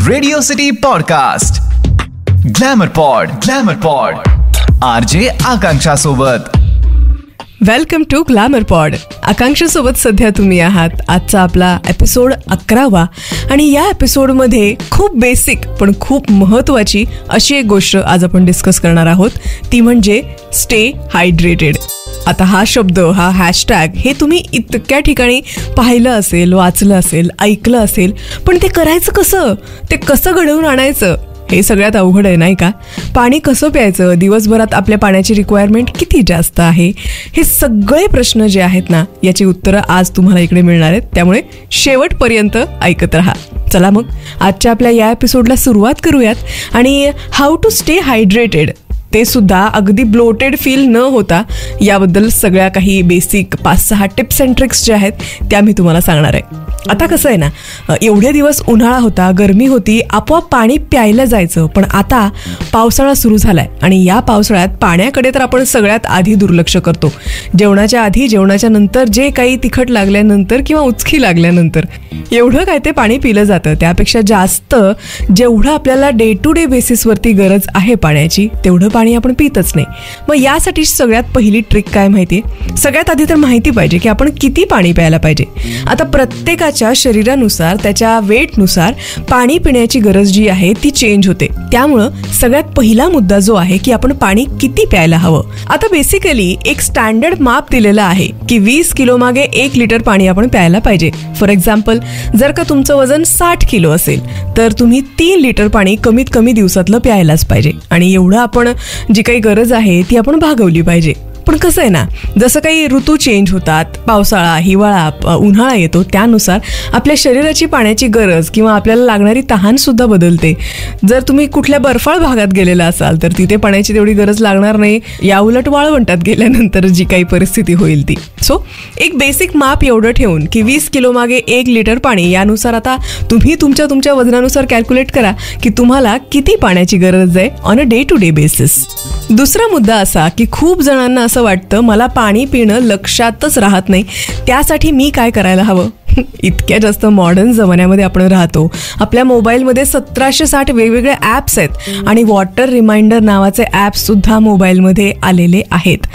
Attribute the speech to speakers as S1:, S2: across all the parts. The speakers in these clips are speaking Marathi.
S1: Radio city podcast glamour pod RJ Akanksha सोबत.
S2: Welcome to glamour pod. Akanksha सोबत सध्या तुम्ही आहात. आजचा आपला एपिसोड 11वा आणि या एपिसोडमध्ये खूप बेसिक पण खूप महत्त्वाची अशी एक गोष्ट आज आपण डिस्कस करणार आहोत, ती म्हणजे स्टे हायड्रेटेड. आता हा शब्द, हा हॅशटॅग हे तुम्ही इतक्या ठिकाणी पाहिलं असेल, वाचलं असेल, ऐकलं असेल, पण ते करायचं कसं, ते कसं घडवून आणायचं हे सगळ्यात अवघड आहे, नाही का? पाणी कसं प्यायचं, दिवसभरात आपल्या पाण्याची रिक्वायरमेंट किती जास्त आहे, हे सगळे प्रश्न जे आहेत ना, याची उत्तरं आज तुम्हाला इकडे मिळणार आहेत. त्यामुळे शेवटपर्यंत ऐकत राहा. चला मग आजच्या आपल्या या एपिसोडला सुरुवात करूयात आणि हाऊ टू स्टे हायड्रेटेड, ते सुद्धा अगदी ब्लोटेड फील न होता, याबद्दल सगळ्या काही बेसिक 5-6 टिप्स अँड ट्रिक्स ज्या आहेत त्या मी तुम्हाला सांगणार आहे. आता कसं आहे ना, एवढे दिवस उन्हाळा होता, गरमी होती, आपोआप पाणी प्यायला जायचं. पण आता पावसाळा सुरू झालाय आणि या पावसाळ्यात पाण्याकडे तर आपण सगळ्यात आधी दुर्लक्ष करतो. जेवणाच्या आधी, जेवणाच्या नंतर, जे काही तिखट लागल्यानंतर किंवा उचकी लागल्यानंतर एवढं काय ते पाणी पिलं जातं. त्यापेक्षा जास्त जेवढं आपल्याला डे टू डे बेसिसवरती गरज आहे पाण्याची, तेवढं पाणी आपण पितच नाही. मग यासाठी सगळ्यात पहिली ट्रिक काय माहितीये? सगळ्यात आधी तर माहिती पाहिजे की आपण किती पाणी प्यायला पाहिजे. आता प्रत्येकाच्या शरीरानुसार, त्याच्या वेटनुसार पाणी पिण्याची गरज जी आहे ती चेंज होते. त्यामुळं सगळ्यात पहिला मुद्दा जो आहे की आपण पाणी किती प्यायला हवं. आता बेसिकली एक स्टँडर्ड माप दिलेला आहे की 20 किलो मागे 1 लिटर पाणी आपण प्यायला पाहिजे. फॉर एक्झाम्पल, जर का तुमचं वजन 60 किलो असेल तर तुम्ही 3 लिटर पाणी कमीत कमी दिवसातलं प्यायलाच पाहिजे. आणि एवढं आपण जी काही गरज आहे ती आपण भागवली पाहिजे. पण कसं आहे ना, जसं काही ऋतू चेंज होतात, पावसाळा, हिवाळा, उन्हाळा येतो, त्यानुसार आपल्या शरीराची पाण्याची गरज किंवा आपल्याला लागणारी तहान सुद्धा बदलते. जर तुम्ही कुठल्या बर्फाळ भागात गेलेला असाल तर तिथे पाण्याची तेवढी गरज लागणार नाही. या उलट वाळवंटात गेल्यानंतर जी काही परिस्थिती होईल ती. सो एक बेसिक माप एवढं ठेवून की 20 किलो मागे 1 लिटर पाणी, यानुसार आता तुम्ही तुमच्या वजनानुसार कॅल्क्युलेट करा की तुम्हाला किती पाण्याची गरज आहे on a day to day basis. दुसरा मुद्दा असा की खूप जणांना असं वाटतं मला पाणी पिणं लक्षातच राहत नाही, त्यासाठी मी काय करायला हवं. इतक्या जास्त मॉडर्न जमान्यामध्ये आपण राहतो. आपल्या मोबाईलमध्ये 1760 वेगवेगळे ॲप्स आहेत आणि वॉटर रिमाइंडर नावाचे ॲप्स सुद्धा मोबाईलमध्ये आलेले आहेत.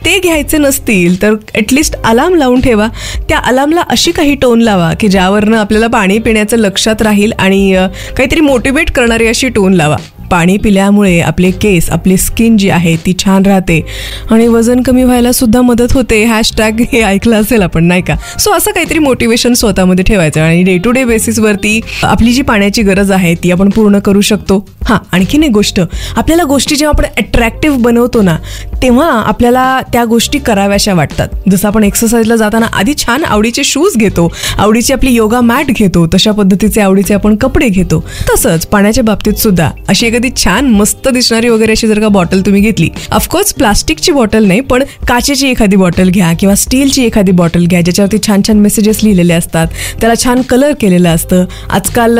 S2: ते घ्यायचे नसतील तर ॲटलिस्ट अलार्म लावून ठेवा. त्या अलार्मला अशी काही टोन लावा की ज्यावरनं आपल्याला पाणी पिण्याचं लक्षात राहील आणि काहीतरी मोटिवेट करणारी अशी टोन लावा. पाणी पिल्यामुळे आपले केस, आपली स्किन जी आहे ती छान राहते आणि वजन कमी व्हायला सुद्धा मदत होते. हॅशटॅग हे ऐकलं असेल आपण, नाही का? सो असं काहीतरी मोटिवेशन स्वतःमध्ये ठेवायचं आणि डे टू डे बेसिसवरती आपली जी पाण्याची गरज आहे ती आपण पूर्ण करू शकतो. हां, आणखीन एक गोष्ट, आपल्याला गोष्टी जेव्हा आपण अट्रॅक्टिव्ह बनवतो ना, तेव्हा आपल्याला त्या गोष्टी कराव्याशा वाटतात. जसं आपण एक्सरसाइजला जाताना आधी छान आवडीचे शूज घेतो, आवडीची आपली योगा मॅट घेतो, तशा पद्धतीचे आवडीचे आपण कपडे घेतो. तसंच पाण्याच्या बाबतीत सुद्धा अशी एखादी छान मस्त दिसणारी वगैरे अशी जर का बॉटल तुम्ही घेतली, ऑफकोर्स प्लास्टिकची बॉटल नाही, पण काचेची एखादी बॉटल घ्या किंवा स्टीलची एखादी बॉटल घ्या ज्याच्यावरती छान छान मेसेजेस लिहिलेले असतात, त्याला छान कलर केलेलं असतं. आजकाल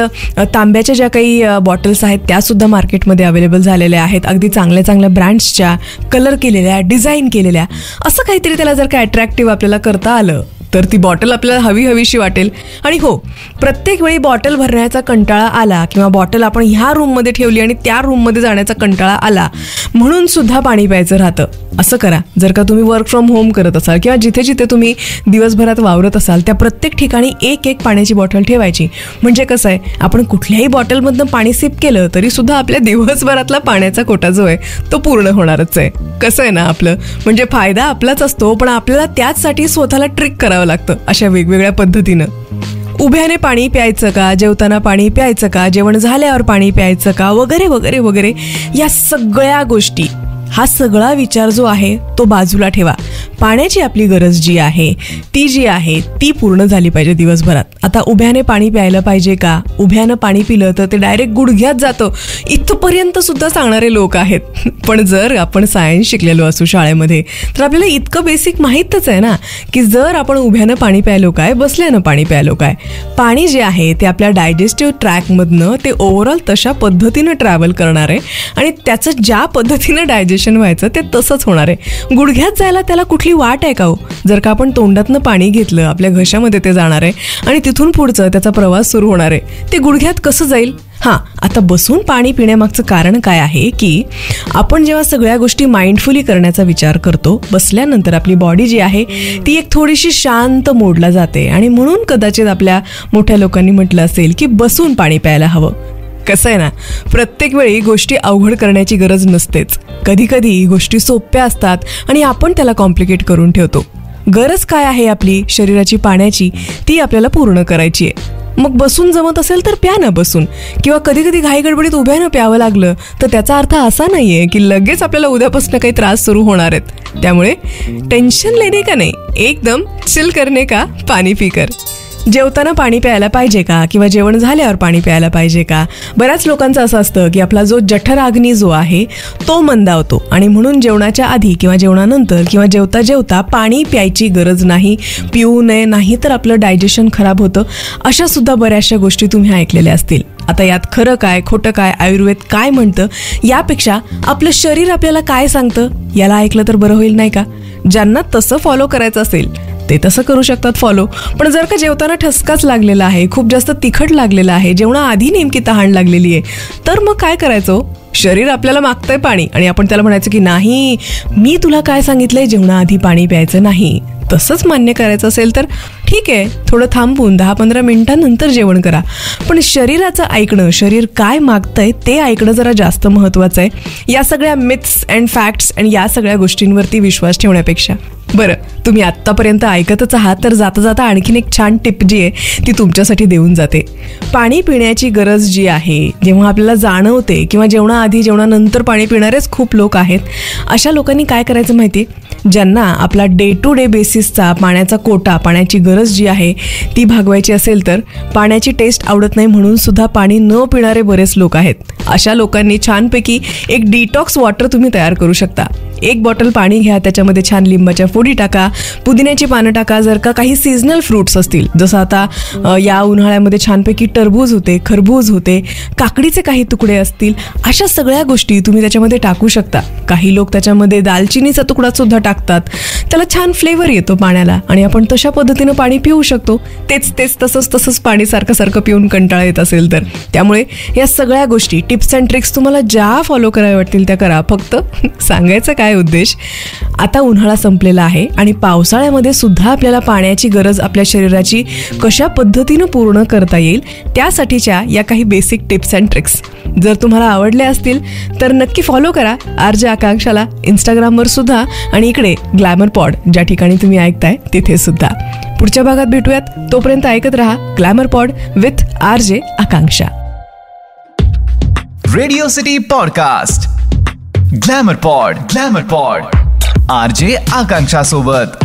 S2: तांब्याच्या ज्या काही बॉटल्स आहेत त्या सुद्धा मार्केटमध्ये अवेलेबल झालेल्या आहेत, अगदी चांगल्या चांगल्या ब्रँड्सच्या, कलर केलेल्या, डिझाईन केलेल्या. असं काहीतरी त्याला जर का अट्रॅक्टिव्ह आपल्याला करता आलं तर ती बॉटल आपल्याला हवीशी वाटेल. आणि हो, प्रत्येक वेळी बॉटल भरण्याचा कंटाळा आला किंवा बॉटल आपण ह्या रूममध्ये ठेवली आणि त्या रूममध्ये जाण्याचा कंटाळा आला म्हणून सुद्धा पाणी प्यायचं राहतं. असं करा, जर का तुम्ही वर्क फ्रॉम होम करत असाल किंवा जिथे जिथे तुम्ही दिवसभरात वावरत असाल त्या प्रत्येक ठिकाणी एक पाण्याची बॉटल ठेवायची. म्हणजे कसं आहे, आपण कुठल्याही बॉटलमधनं पाणी सिप केलं तरी सुद्धा आपल्या दिवसभरातला पाण्याचा कोटा जो आहे तो पूर्ण होणारच आहे. कसं आहे ना, आपलं म्हणजे फायदा आपलाच असतो, पण आपल्याला त्याचसाठी स्वतःला ट्रिक करावं लागतं अशा वेगवेगळ्या पद्धतीनं. उभ्याने पाणी प्यायचं का, जेवताना पाणी प्यायचं का, जेवण झाल्यावर पाणी प्यायचं का, वगैरे वगैरे वगैरे, या सगळ्या गोष्टी, हा सगळा विचार जो आहे तो बाजूला ठेवा. पाण्याची आपली गरज जी आहे ती पूर्ण झाली पाहिजे दिवसभरात. आता उभ्याने पाणी प्यायलं पाहिजे का, उभ्यानं पाणी पिलं तर ते डायरेक्ट गुडघ्यात जातं, इथपर्यंत सुद्धा सांगणारे लोक आहेत. पण जर आपण सायन्स शिकलेलो असू शाळेमध्ये तर आपल्याला इतकं बेसिक माहीतच आहे ना की जर आपण उभ्यानं पाणी प्यायलो काय, बसल्यानं पाणी प्यायलो काय, पाणी जे आहे ते आपल्या डायजेस्टिव्ह ट्रॅकमधनं ते ओव्हरऑल तशा पद्धतीनं ट्रॅव्हल करणार आहे आणि त्याचं ज्या पद्धतीनं डायजेशन डायजेशन व्हायचं ते तसंच होणार आहे. गुडघ्यात जायला त्याला कुठली वाट आहे का हो? जर का आपण तोंडातनं पाणी घेतलं, आपल्या घशामध्ये ते जाणार आहे आणि तिथून पुढचं त्याचा प्रवास सुरू होणार आहे. ते गुडघ्यात कसं जाईल? आता बसून पाणी पिण्यामागचं कारण काय आहे की आपण जेव्हा सगळ्या गोष्टी माइंडफुली करण्याचा विचार करतो, बसल्यानंतर आपली बॉडी जी आहे ती एक थोडीशी शांत मोडला जाते आणि म्हणून कदाचित आपल्या मोठ्या लोकांनी म्हटलं असेल की बसून पाणी प्यायला हवं. कसं आहे ना, प्रत्येक वेळी गोष्टी अवघड करण्याची गरज नसतेच. कधी कधी गोष्टी सोप्या असतात आणि आपण त्याला कॉम्प्लिकेट करून ठेवतो. गरज काय आहे आपली शरीराची पाण्याची, ती आपल्याला पूर्ण करायची आहे. मग बसून जमत असेल तर प्या ना बसून, किंवा कधी कधी घाई गडबडीत उभ्यानं प्यावं लागलं तर त्याचा अर्थ असा नाहीये की लगेच आपल्याला उद्यापासून काही त्रास सुरू होणार आहेत. त्यामुळे टेन्शन लेणे का नाही, एकदम चिल करणे का पाणी पी कर. जेवताना पाणी प्यायला पाहिजे का, किंवा जेवण झाल्यावर पाणी प्यायला पाहिजे का? बऱ्याच लोकांचं असं असतं की आपला जो जठराग्नी जो आहे तो मंदावतो आणि म्हणून जेवणाच्या आधी किंवा जेवणानंतर किंवा जेवता जेवता पाणी प्यायची गरज नाही, पिऊ नये, नाही तर आपलं डायजेशन खराब होतं. अशा सुद्धा बऱ्याचशा गोष्टी तुम्ही ऐकलेल्या असतील. आता यात खरं काय खोटं काय, आयुर्वेद काय म्हणतं यापेक्षा आपलं शरीर आपल्याला काय सांगतं याला ऐकलं तर बरं होईल नाही का? ज्यांना तसं फॉलो करायचं असेल ते तसं करू शकतात फॉलो. पण जर का जेवताना ठसकाच लागलेला आहे, खूप जास्त तिखट लागलेलं आहे, जेवणाआधी नेमकी तहान लागलेली आहे, तर मग काय करायचं? शरीर आपल्याला मागतंय पाणी आणि आपण त्याला म्हणायचं की नाही, मी तुला काय सांगितलंय, जेवणाआधी पाणी प्यायचं नाही. तसंच मान्य करायचं असेल तर ठीक आहे, थोडं थांबून 10-15 मिनिटांनंतर जेवण करा. पण शरीराचं ऐकणं, शरीर काय मागतंय ते ऐकणं जरा जास्त महत्त्वाचं आहे, या सगळ्या मिथ्स अँड फॅक्ट्स आणि या सगळ्या गोष्टींवरती विश्वास ठेवण्यापेक्षा. बरं, तुम्ही आत्तापर्यंत ऐकतच आहात तर जाता जाता आणखीन एक छान टिप जी आहे ती तुमच्यासाठी देऊन जाते. पाणी पिण्याची गरज जी आहे जेव्हा आपल्याला जाणवते, किंवा जेवणाआधी जेवणानंतर पाणी पिणारेच खूप लोक आहेत, अशा लोकांनी काय करायचं माहिती आहे? ज्यांना आपला डे टू डे बेसिसचा पाण्याचा कोटा, पाण्याची गरज जी आहे ती भागवायची असेल तर पाण्याची टेस्ट आवडत नाही म्हणून सुद्धा पाणी न पिणारे बरेच लोक आहेत. अशा लोकांनी छानपैकी एक डिटॉक्स वॉटर तुम्ही तयार करू शकता. 1 बॉटल पाणी घ्या, त्याच्यामध्ये छान लिंबाच्या फोडी टाका, पुदिन्याची पानं टाका. जर का काही सीझनल फ्रुट्स असतील, जसं आता या उन्हाळ्यामध्ये छानपैकी टरबूज होते, खरबूज होते, काकडीचे काही तुकडे असतील, अशा सगळ्या गोष्टी तुम्ही त्याच्यामध्ये टाकू शकता. काही लोक त्याच्यामध्ये दालचिनीचा तुकडा सुद्धा टाकतात, त्याला छान फ्लेवर येतो पाण्याला आणि आपण तशा पद्धतीनं पाणी पिऊ शकतो. तेच तसंच पाणी सारखं पिऊन कंटाळा येत असेल तर. त्यामुळे या सगळ्या गोष्टी, टिप्स अँड ट्रिक्स तुम्हाला ज्या फॉलो कराव्या वाटतील त्या करा. फक्त सांगायचं काय उद्देश, आता उन्हाळा संपलेला आहे आणि पावसाळ्यामध्ये सुद्धा आपल्याला पाण्याची गरज आपल्या शरीराची कशा पद्धतीनं पूर्ण करता येईल त्यासाठीच्या या काही बेसिक टिप्स अँड ट्रिक्स जर तुम्हाला आवडल्या असतील तर नक्की फॉलो करा आरजे आकांक्षाला इंस्टाग्रामवर सुद्धा, आणि इकडे ग्लॅमर पॉड ज्या ठिकाणी तुम्ही ऐकताय तिथे सुद्धा. पुढच्या भागात भेटूयात, तोपर्यंत ऐकत रहा glamour pod with RJ Akanksha.
S1: Radio city podcast glamour pod RJ Akanksha सोबत.